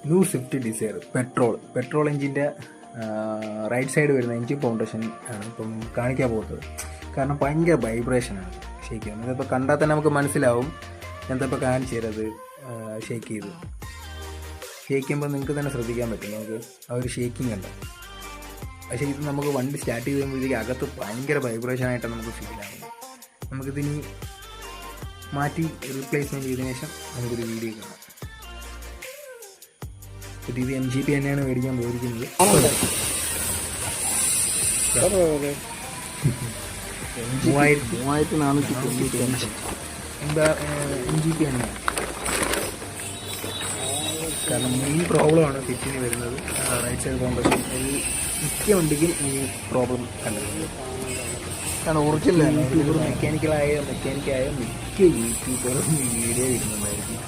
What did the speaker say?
New Swift Dzire petrol എഞ്ചിൻ്റെ right side വരുന്ന engine foundation ആണ് ഇപ്പം കാണിക്കാൻ പോകുന്നത്. കാരണം ഭയങ്കര വൈബ്രേഷനാണ് ഷേക്ക് ചെയ്യുന്നത്. ഇതിപ്പോൾ കണ്ടാൽ തന്നെ നമുക്ക് മനസ്സിലാവും. എന്താ കാണിച്ചു തരത് ഷേക്ക് ചെയ്ത് ചെയ്യുമ്പോൾ നിങ്ങൾക്ക് തന്നെ ശ്രദ്ധിക്കാൻ പറ്റും. നമുക്ക് ആ ഒരു ഷേക്കിംഗ് ഉണ്ട്. പക്ഷേ ഇത് നമുക്ക് വണ്ടി സ്റ്റാർട്ട് ചെയ്ത് കഴിയുമ്പോഴത്തേക്ക് അകത്ത് ഭയങ്കര വൈബ്രേഷനായിട്ട് നമുക്ക് ഫീൽ ആകും. നമുക്കിതിനി മാറ്റി റീപ്ലേസ്മെൻറ്റ് ചെയ്തതിനു ശേഷം നമുക്കൊരു വീഡിയോ കാണാം. ഇത് MGP തന്നെയാണ് മേടിക്കാൻ പോയിരിക്കുന്നത്. എന്താ MGP തന്നെയാണ്. കാരണം മെയിൻ പ്രോബ്ലമാണ് പിറ്റിന് വരുന്നത്. റൈറ്റ് സൈഡ് കോമ്പഷൻ മിക്ക വണ്ടിക്കും ഈ പ്രോബ്ലം കണ്ടിട്ടുണ്ട്. കാരണം ഒറിജിനൽ മെക്കാനിക്കായ മിക്ക യൂട്യൂബറും വീഡിയോ ഇടുന്നുണ്ടായിരിക്കും.